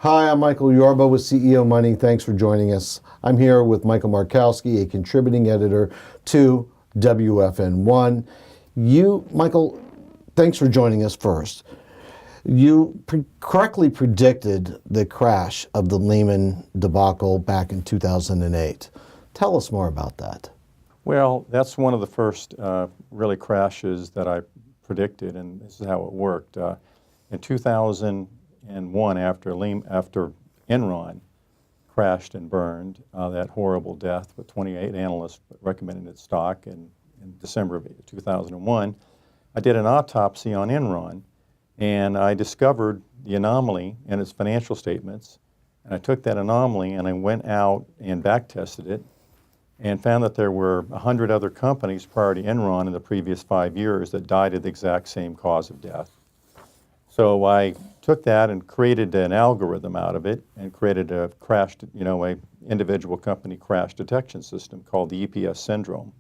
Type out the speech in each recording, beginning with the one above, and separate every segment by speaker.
Speaker 1: Hi, I'm Michael Yorba with CEO Money. Thanks for joining us. I'm here with Michael Markowski, a contributing editor to WFN1. Michael, thanks for joining us first. You correctly predicted the crash of the Lehman debacle back in 2008. Tell us more about that.
Speaker 2: Well, that's one of the first really crashes that I predicted, and this is how it worked. In 2001, after Enron crashed and burned, that horrible death with 28 analysts recommending its stock in December of 2001, I did an autopsy on Enron, and I discovered the anomaly in its financial statements. And I took that anomaly and I went out and back tested it and found that there were 100 other companies prior to Enron in the previous 5 years that died of the exact same cause of death. So I took that and created an algorithm out of it and created a a individual company crash detection system called the EPS syndrome.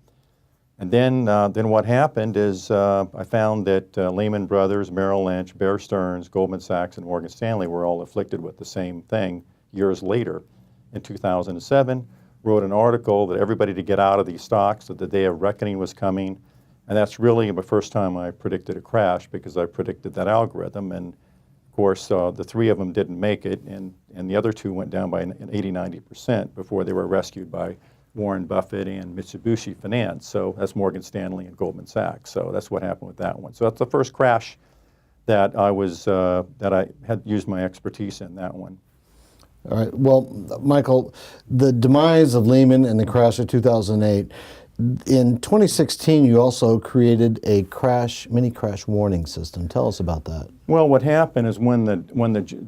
Speaker 2: And then what happened is I found that Lehman Brothers, Merrill Lynch, Bear Stearns, Goldman Sachs, and Morgan Stanley were all afflicted with the same thing years later. In 2007, wrote an article that everybody to get out of these stocks, that the day of reckoning was coming. And that's really the first time I predicted a crash, because I predicted that algorithm. And of course, the three of them didn't make it, and the other two went down by an 80–90% before they were rescued by Warren Buffett and Mitsubishi Finance. So that's Morgan Stanley and Goldman Sachs. So that's what happened with that one. So that's the first crash that I had used my expertise in, that one.
Speaker 1: All right. Well, Michael, the demise of Lehman and the crash of 2008. In 2016, you also created a mini crash warning system. Tell us about that.
Speaker 2: Well, what happened is when the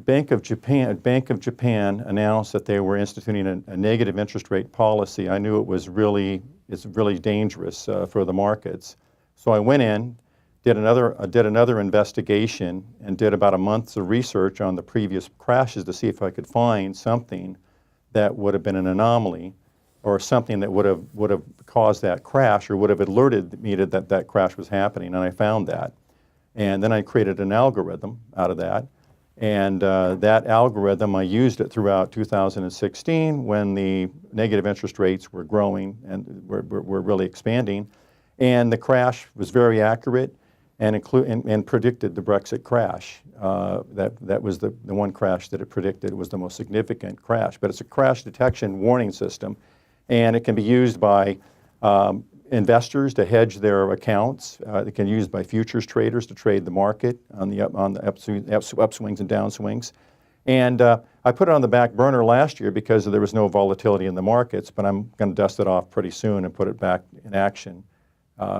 Speaker 2: Bank of Japan announced that they were instituting a negative interest rate policy, I knew it's really dangerous for the markets. So I went in, did another investigation, and did about a month's of research on the previous crashes to see if I could find something that would have been an anomaly, or something that would have caused that crash, or would have alerted me that crash was happening, and I found that. And then I created an algorithm out of that, and that algorithm, I used it throughout 2016 when the negative interest rates were growing and were really expanding, and the crash was very accurate and predicted the Brexit crash. That was the one crash that it predicted. It was the most significant crash, but it's a crash detection warning system. And it can be used by investors to hedge their accounts. It can be used by futures traders to trade the market on the upswings and downswings. And I put it on the back burner last year because there was no volatility in the markets, but I'm going to dust it off pretty soon and put it back in action.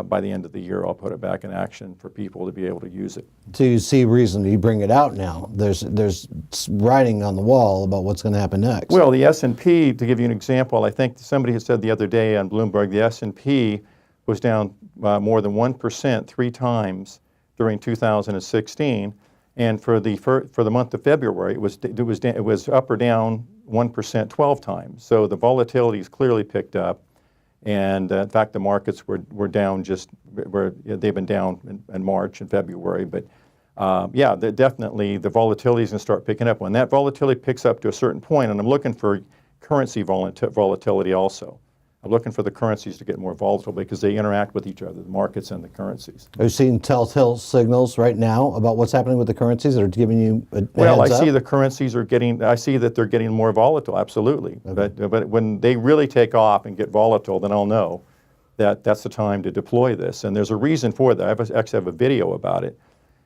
Speaker 2: By the end of the year, I'll put it back in action for people to be able to use it.
Speaker 1: So you see reason to bring it out now. There's writing on the wall about what's going to happen next.
Speaker 2: Well, the S&P, to give you an example, I think somebody had said the other day on Bloomberg, the S&P was down more than 1% 3 times during 2016, and for the month of February, it was up or down 1% 12 times. So the volatility has clearly picked up. And in fact, the markets were down they've been down in March and February. But yeah, definitely the volatility is going to start picking up. When that volatility picks up to a certain point, and I'm looking for currency volatility also. I'm looking for the currencies to get more volatile because they interact with each other, the markets and the currencies.
Speaker 1: Are you seeing telltale signals right now about what's happening with the currencies that are giving you a
Speaker 2: Well,
Speaker 1: heads
Speaker 2: I
Speaker 1: up?
Speaker 2: see the currencies I see that they're getting more volatile, absolutely. Okay. But when they really take off and get volatile, then I'll know that that's the time to deploy this. And there's a reason for that. I actually have a video about it.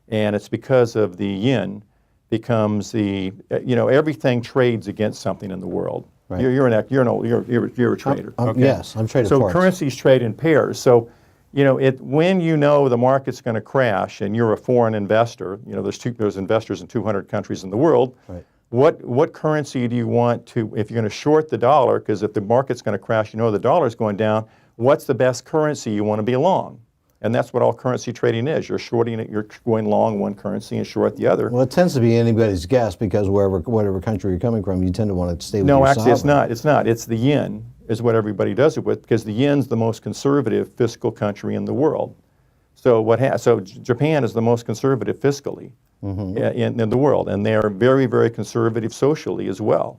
Speaker 2: And it's because of the yen becomes everything trades against something in the world. Right. You're a trader.
Speaker 1: Okay. Yes, I'm trading.
Speaker 2: So currencies trade in pairs. So, when you know the market's going to crash and you're a foreign investor, there's investors in 200 countries in the world.
Speaker 1: Right.
Speaker 2: What currency do you want to, if you're going to short the dollar, because if the market's going to crash, the dollar's going down, what's the best currency you want to be long? And that's what all currency trading is. You're shorting it, you're going long one currency and short the other.
Speaker 1: Well, it tends to be anybody's guess because whatever country you're coming from, you tend to want to stay with your sovereign.
Speaker 2: No, actually it's not. It's the yen is what everybody does it with, because the yen's the most conservative fiscal country in the world. So so Japan is the most conservative fiscally. in the world, and they are very, very conservative socially as well.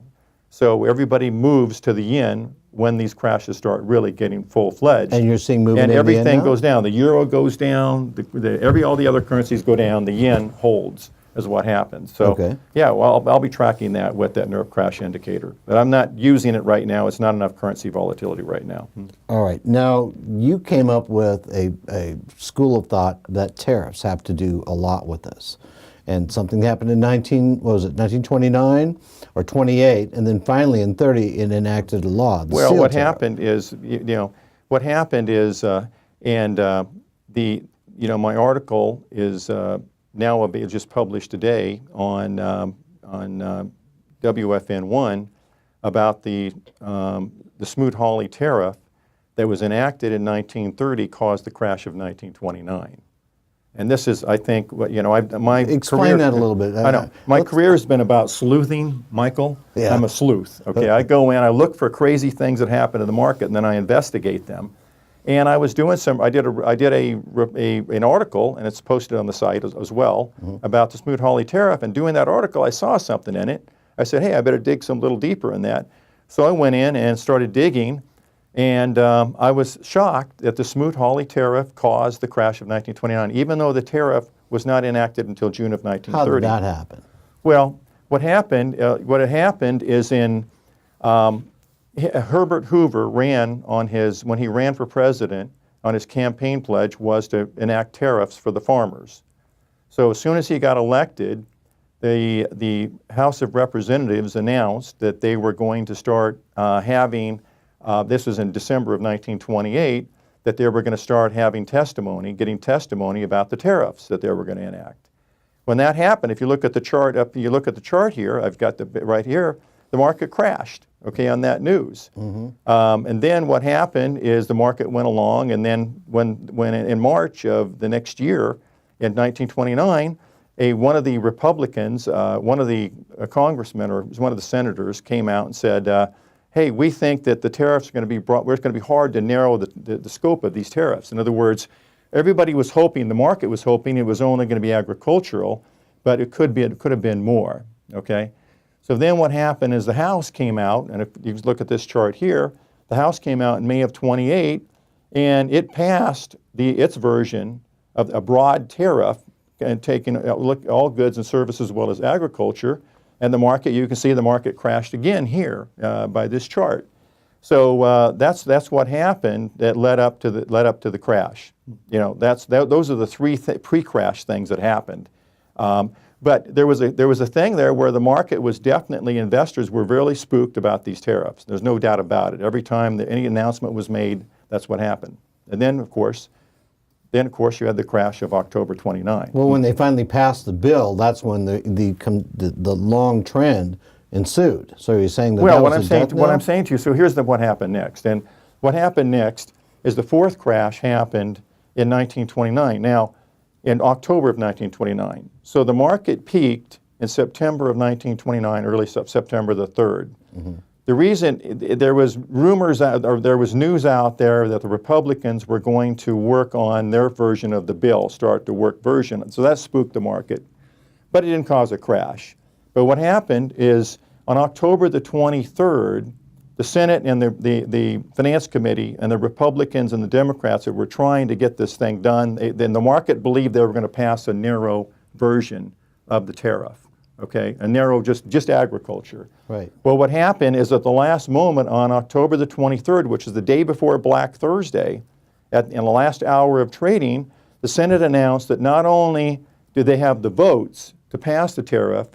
Speaker 2: So everybody moves to the yen when these crashes start really getting full-fledged.
Speaker 1: And you're seeing movement
Speaker 2: and
Speaker 1: in the yen
Speaker 2: everything
Speaker 1: now?
Speaker 2: goes down. The euro goes down. All the other currencies go down. The yen holds, is what happens. So
Speaker 1: Okay.
Speaker 2: yeah, well, I'll be tracking that with that NERP crash indicator, but I'm not using it right now. It's not enough currency volatility right now.
Speaker 1: All right. Now, you came up with a school of thought that tariffs have to do a lot with this. And something happened in 1929 or 28, and then finally in 30 it enacted a law. The
Speaker 2: Well,
Speaker 1: seal
Speaker 2: what
Speaker 1: tariff.
Speaker 2: happened is, what happened is, my article is now just published today on WFN1 about the Smoot-Hawley tariff that was enacted in 1930 caused the crash of 1929. And this is, I think, my
Speaker 1: Explain
Speaker 2: career,
Speaker 1: that a little bit.
Speaker 2: I know. My career has been about sleuthing, Michael.
Speaker 1: Yeah.
Speaker 2: I'm a sleuth, okay? I go in, I look for crazy things that happen in the market, and then I investigate them. And I was doing I did an article, and it's posted on the site as well, about the Smoot-Hawley tariff. And doing that article, I saw something in it. I said, hey, I better dig some little deeper in that. So I went in and started digging. And I was shocked that the Smoot-Hawley tariff caused the crash of 1929, even though the tariff was not enacted until June of 1930.
Speaker 1: How did that happen?
Speaker 2: Well, what happened is Herbert Hoover ran when he ran for president, on his campaign pledge was to enact tariffs for the farmers. So as soon as he got elected, the House of Representatives announced that they were going to start having this was in December of 1928, that they were going to start having getting testimony about the tariffs that they were going to enact. When that happened, if you look at the chart here, I've got right here, the market crashed, okay, on that news. And then what happened is the market went along, and then when in March of the next year, in 1929, one of the Republicans, one of the congressmen or one of the senators came out and said, hey, we think that the tariffs are going to be brought, where it's going to be hard to narrow the scope of these tariffs. In other words, everybody was hoping, the market was hoping it was only going to be agricultural, but it could have been more, okay? So then what happened is the House came out, and if you look at this chart here, the House came out in May of 28, and it passed its version of a broad tariff and taking all goods and services as well as agriculture. And the market, you can see the market crashed again here by this chart. So that's what happened that led up to the crash. Those are the three pre-crash things that happened. But there was a thing there where the market was definitely, investors were really spooked about these tariffs. There's no doubt about it. Every time that any announcement was made, that's what happened. And then of course you had the crash of October 29.
Speaker 1: Well, when they finally passed the bill, that's when the long trend ensued. So you're saying that
Speaker 2: what
Speaker 1: was
Speaker 2: I'm saying to you, so here's what happened next. And what happened next is the fourth crash happened in 1929. Now, in October of 1929. So the market peaked in September of 1929, early September the 3rd. The reason, there was rumors, or there was news out there that the Republicans were going to work on their version of the bill, start the work version. So that spooked the market, but it didn't cause a crash. But what happened is on October the 23rd, the Senate and the Finance Committee and the Republicans and the Democrats that were trying to get this thing done, then the market believed they were going to pass a narrow version of the tariff. Okay, a narrow, just agriculture.
Speaker 1: Right.
Speaker 2: Well, what happened is at the last moment on October the 23rd, which is the day before Black Thursday, in the last hour of trading, the Senate announced that not only did they have the votes to pass the tariff,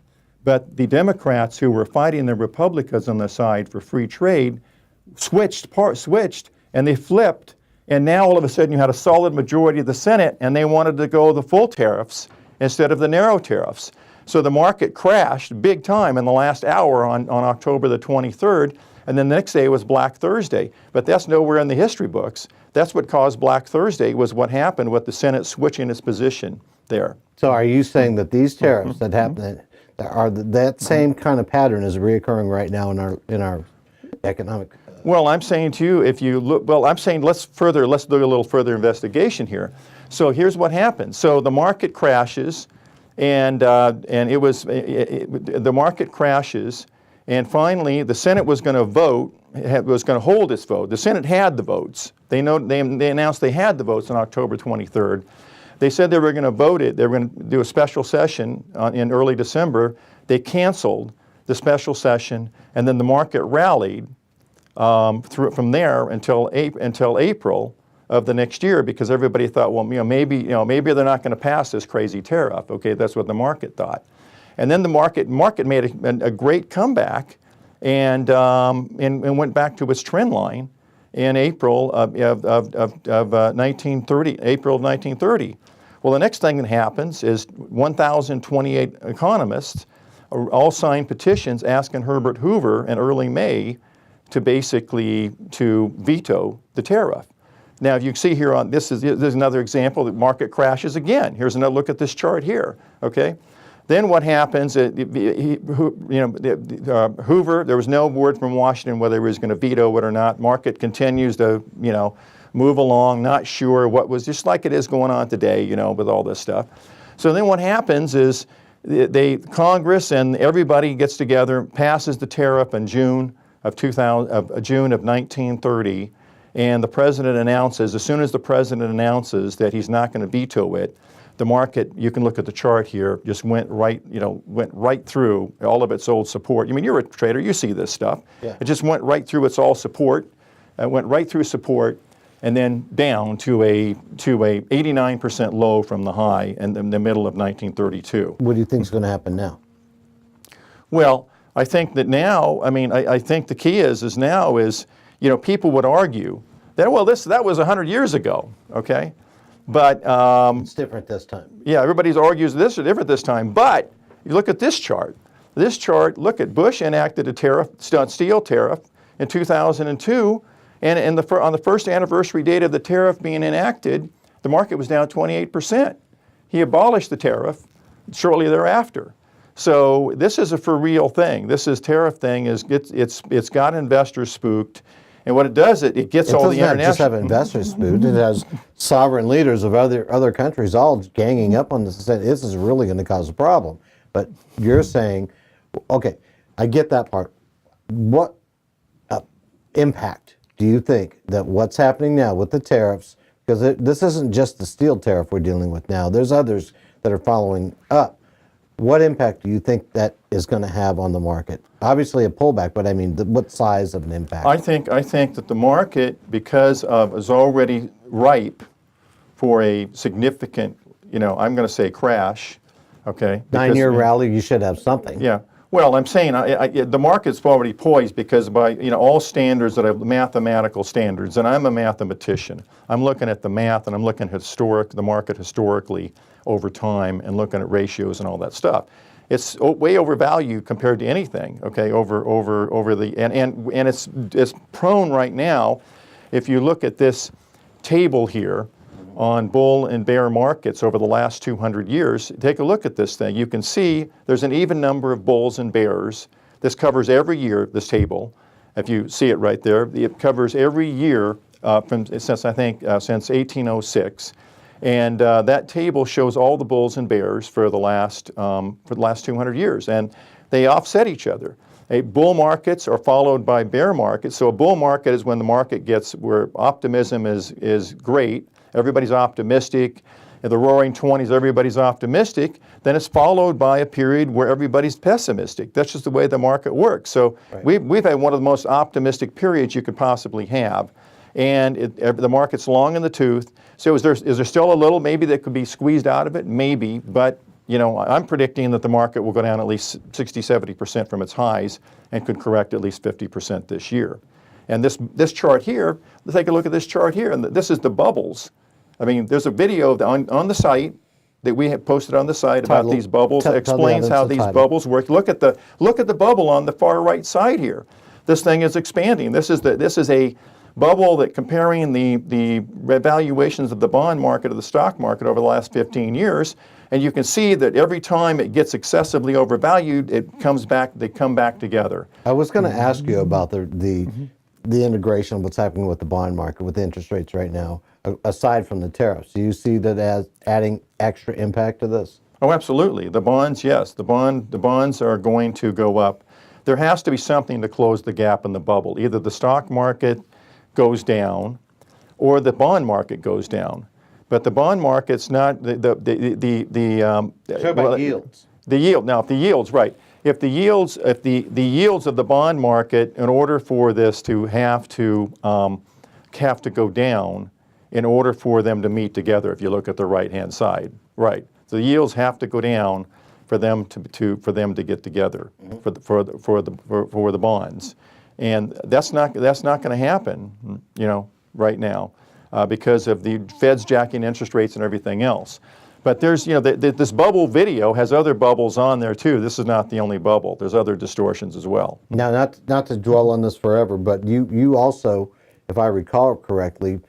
Speaker 2: but the Democrats who were fighting the Republicans on the side for free trade switched, and they flipped, and now all of a sudden you had a solid majority of the Senate, and they wanted to go the full tariffs instead of the narrow tariffs. So the market crashed big time in the last hour on October the 23rd, and then the next day was Black Thursday. But that's nowhere in the history books. That's what caused Black Thursday, was what happened with the Senate switching its position there.
Speaker 1: So are you saying that these tariffs that happen, that same kind of pattern is reoccurring right now in our economic?
Speaker 2: Well, I'm saying to you, if you look, let's do a little further investigation here. So here's what happens. So the market crashes, and the market crashes, and finally the Senate was going to vote, was going to hold its vote. The Senate had the votes. They announced they had the votes on October 23rd. They said they were going to vote it. They were going to do a special session in early December. They canceled the special session, and then the market rallied from there until April of the next year, because everybody thought, well, maybe they're not going to pass this crazy tariff. Okay, that's what the market thought, and then the market made a great comeback, and went back to its trend line in April of 1930. April of 1930. Well, the next thing that happens is 1,028 economists all signed petitions asking Herbert Hoover in early May to basically veto the tariff. Now, if you see here on there's another example. The market crashes again. Here's another look at this chart here. Okay, then what happens? Hoover. There was no word from Washington whether he was going to veto it or not. Market continues to move along, not sure what was, just like it is going on today, with all this stuff. So then what happens is Congress and everybody gets together, passes the tariff in June of 1930. And the president announces, as soon as the president announces that he's not going to veto it, the market, you can look at the chart here, just went right through all of its old support. I mean, you're a trader, you see this stuff. Yeah. It just went right through its all support. It went right through support, and then down to a 89% low from the high in the middle of 1932.
Speaker 1: What do you think is going to happen now?
Speaker 2: Well, I think that now, I think the key is people would argue that, well, that was 100 years ago, okay? But
Speaker 1: it's different this time.
Speaker 2: Yeah, everybody argues this is different this time. But you look at this chart. Look at Bush enacted a steel tariff in 2002, and on the first anniversary date of the tariff being enacted, the market was down 28%. He abolished the tariff shortly thereafter. So this is a for real thing. Tariff thing it's got investors spooked. And what it does, it gets all the international.
Speaker 1: It doesn't just have investors spooked. It has sovereign leaders of other countries all ganging up on this and saying this is really going to cause a problem. But you're saying, okay, I get that part. What impact do you think that what's happening now with the tariffs, because this isn't just the steel tariff we're dealing with now, there's others that are following up. What impact do you think that is going to have on the market? Obviously a pullback, but what size of an impact?
Speaker 2: I think that the market, because is already ripe for a significant, I'm going to say crash, okay?
Speaker 1: 9-year rally, you should have something.
Speaker 2: Yeah. Well, I'm saying the market's already poised because by all standards that have mathematical standards, and I'm a mathematician. I'm looking at the math and I'm looking at the market historically over time and looking at ratios and all that stuff. It's way overvalued compared to anything. Okay, and it's prone right now. If you look at this table here on bull and bear markets over the last 200 years, take a look at this thing. You can see there's an even number of bulls and bears. This covers every year, this table. If you see it right there, it covers every year since 1806. And that table shows all the bulls and bears for the last 200 years, and they offset each other. Bull markets are followed by bear markets. So a bull market is when the market gets where optimism is great. Everybody's optimistic. In the Roaring 20s, everybody's optimistic. Then it's followed by a period where everybody's pessimistic. That's just the way the market works. So right. We've had one of the most optimistic periods you could possibly have. And the market's long in the tooth. So is there still a little maybe that could be squeezed out of it? Maybe, but I'm predicting that the market will go down at least 60-70% from its highs and could correct at least 50% this year. And this chart here, let's take a look at this chart here, and this is the bubbles. There's a video on the site that we have posted on the site about these bubbles. It explains how these bubbles work. Look at the bubble on the far right side here. This thing is expanding. This is a bubble that comparing the valuations of the bond market, of the stock market over the last 15 years, and you can see that every time it gets excessively overvalued, they come back together.
Speaker 1: I was going to ask you about the integration of what's happening with the bond market, with the interest rates right now, aside from the tariffs. Do you see that as adding extra impact to this?
Speaker 2: Oh, absolutely. The bonds, yes, the bonds are going to go up. There has to be something to close the gap in the bubble. Either the stock market goes down, or the bond market goes down. But the bond market's not
Speaker 1: Talk about yields.
Speaker 2: the yield. Now, if the yields, right, if the yields of the bond market, in order for this to have to go down, in order for them to meet together, if you look at the right-hand side, right, the yields have to go down for them to get together, for the bonds, and that's not going to happen, right now, because of the Fed's jacking interest rates and everything else. But there's, this bubble video has other bubbles on there too. This is not the only bubble. There's other distortions as well.
Speaker 1: Now, not to dwell on this forever, but you also, if I recall correctly,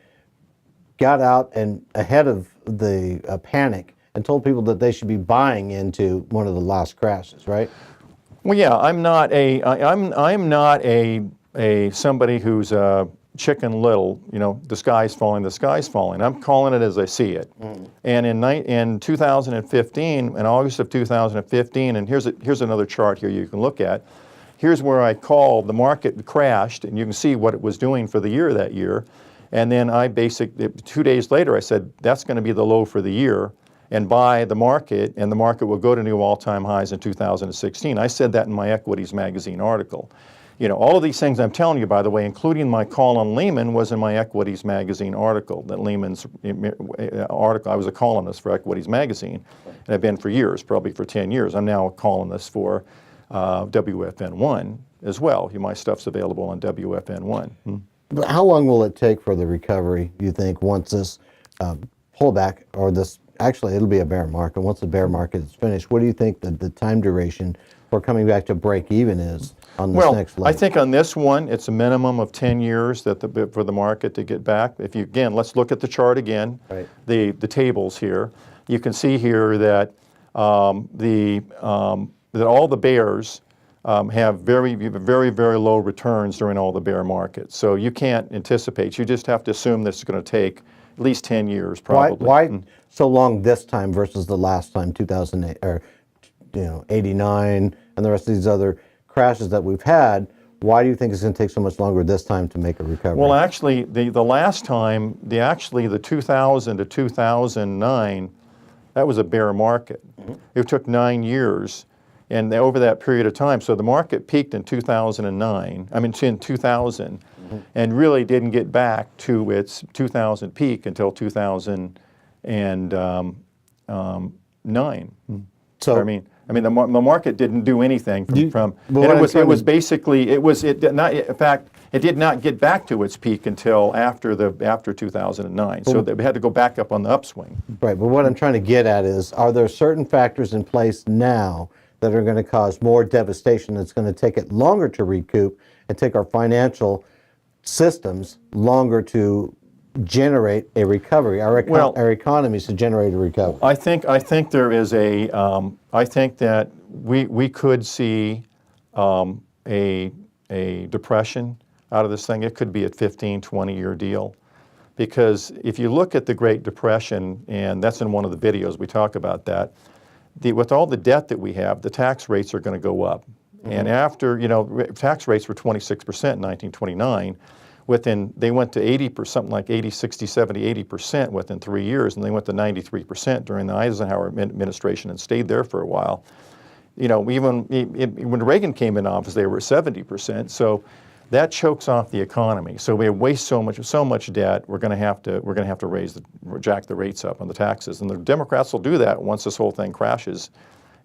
Speaker 1: got out and ahead of the panic and told people that they should be buying into one of the last crashes, right?
Speaker 2: Well, yeah, I'm not a somebody who's Chicken Little, the sky's falling, the sky's falling. I'm calling it as I see it. And in 2015, in August of 2015, and here's another chart here you can look at. Here's where I called the market crashed, and you can see what it was doing for the year that year. And then I basically, 2 days later, I said, that's going to be the low for the year, and buy the market, and the market will go to new all-time highs in 2016. I said that in my Equities Magazine article. All of these things I'm telling you, by the way, including my call on Lehman, was in my Equities Magazine article. That Lehman's article, I was a columnist for Equities Magazine, and I've been for years, probably for 10 years. I'm now a columnist for WFN1 as well. My stuff's available on WFN1.
Speaker 1: But how long will it take for the recovery, you think, once this pullback, or this, actually it'll be a bear market, once the bear market is finished? What do you think the time duration for coming back to break even is on this next leg?
Speaker 2: I think on this one, it's a minimum of 10 years for the market to get back. Again, let's look at the chart again,
Speaker 1: right.
Speaker 2: The tables here. You can see here that all the bears have very, very low returns during all the bear markets. So you can't anticipate. You just have to assume this is going to take at least 10 years, probably.
Speaker 1: Why so long this time versus the last time, 2008 or 89, and the rest of these other crashes that we've had? Why do you think it's going to take so much longer this time to make a recovery?
Speaker 2: Well, actually, the last time, the 2000 to 2009, that was a bear market. It took 9 years. And over that period of time, so the market peaked in 2009, in 2000, and really didn't get back to its 2000 peak until 2009.
Speaker 1: So
Speaker 2: the market didn't do anything from it did not get back to its peak until after 2009. So they had to go back up on the upswing.
Speaker 1: Right, but what I'm trying to get at is, are there certain factors in place now that are going to cause more devastation, that's going to take it longer to recoup and take our financial systems longer to generate a recovery, our economies to generate a recovery?
Speaker 2: I think there is I think that we could see a depression out of this thing. It could be a 15, 20-year deal. Because if you look at the Great Depression, and that's in one of the videos, we talk about that, with all the debt that we have, the tax rates are going to go up. And after, tax rates were 26% in 1929. They went to 80%, something like 80, 60, 70, 80% within 3 years, and they went to 93% during the Eisenhower administration and stayed there for a while. Even when Reagan came in office, they were at 70%. So that chokes off the economy. So we waste so much debt. We're going to have to jack the rates up on the taxes, and the Democrats will do that once this whole thing crashes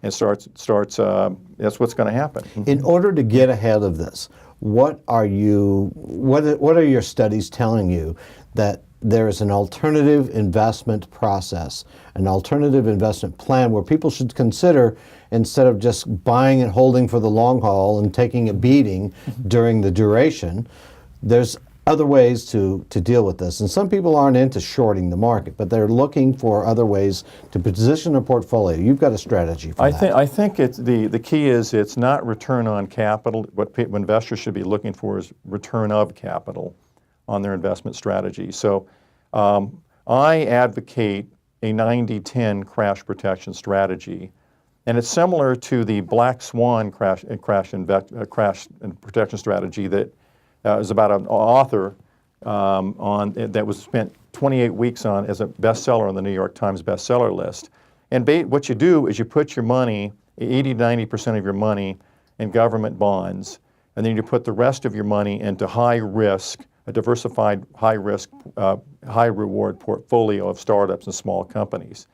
Speaker 2: and starts. That's what's going to happen.
Speaker 1: In order to get ahead of this, what are your studies telling you that there is an alternative investment process, an alternative investment plan where people should consider, instead of just buying and holding for the long haul and taking a beating during the duration, there's other ways to deal with this. And some people aren't into shorting the market, but they're looking for other ways to position a portfolio. You've got a strategy for that.
Speaker 2: I think the key is, it's not return on capital. What investors should be looking for is return of capital on their investment strategy. So I advocate a 90-10 crash protection strategy. And it's similar to the black swan crash and protection strategy that is about an author that was spent 28 weeks on as a bestseller on the New York Times bestseller list. And what you do is you put your money, 80 to 90% of your money, in government bonds, and then you put the rest of your money into high risk, a diversified high risk, high reward portfolio of startups and small companies.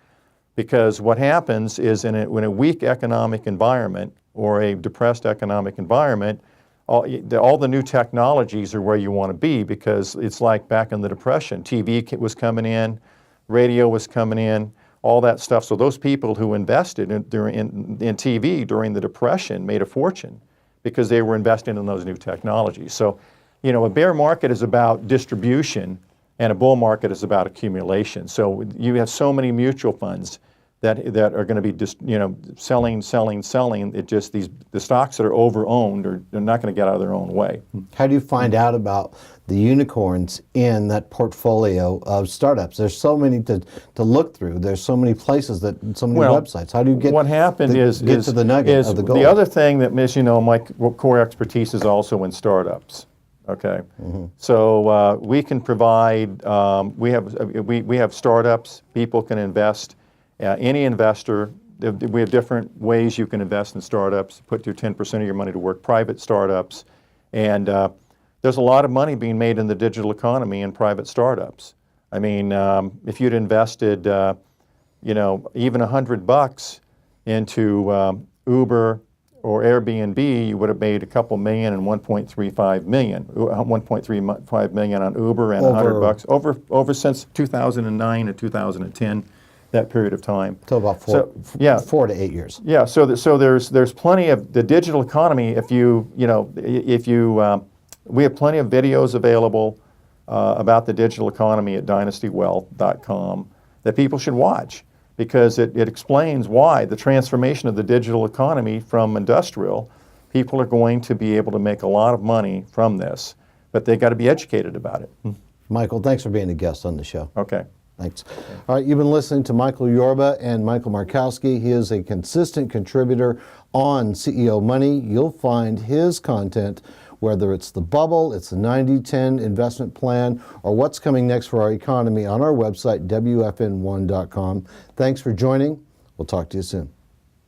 Speaker 2: Because what happens is in a weak economic environment or a depressed economic environment, all the new technologies are where you want to be, because it's like back in the Depression. TV was coming in, radio was coming in, all that stuff. So those people who invested in TV during the Depression made a fortune because they were investing in those new technologies. So, you know, a bear market is about distribution, and a bull market is about accumulation. So you have so many mutual funds that are going to be just, you know, selling. It just the stocks that are over-owned they're not going to get out of their own way.
Speaker 1: How do you find out about the unicorns in that portfolio of startups? There's so many to look through. There's so many places so many websites. How do you get
Speaker 2: what happened
Speaker 1: get to the nugget of the gold?
Speaker 2: The other thing that, as you know, my core expertise is also in startups. Okay, so we can provide. We have startups. People can invest. Any investor. We have different ways you can invest in startups. Put your 10% of your money to work. Private startups, and there's a lot of money being made in the digital economy in private startups. I mean, if you'd invested, you know, even $100 into Uber or Airbnb, you would have made a couple million and 1.35 million, 1.35 million on Uber and $100 over since 2009 to 2010, that period of time.
Speaker 1: So about 4 to 8 years.
Speaker 2: Yeah. So there's plenty of the digital economy. We have plenty of videos available about the digital economy at dynastywealth.com that people should watch, because it explains why the transformation of the digital economy from industrial, people are going to be able to make a lot of money from this, but they got to be educated about it.
Speaker 1: Michael, thanks for being a guest on the show.
Speaker 2: Okay.
Speaker 1: Thanks. All right, you've been listening to Michael Yorba and Michael Markowski. He is a consistent contributor on CEO Money. You'll find his content, whether it's the bubble, it's the 90-10 investment plan, or what's coming next for our economy, on our website, WFN1.com. Thanks for joining. We'll talk to you soon.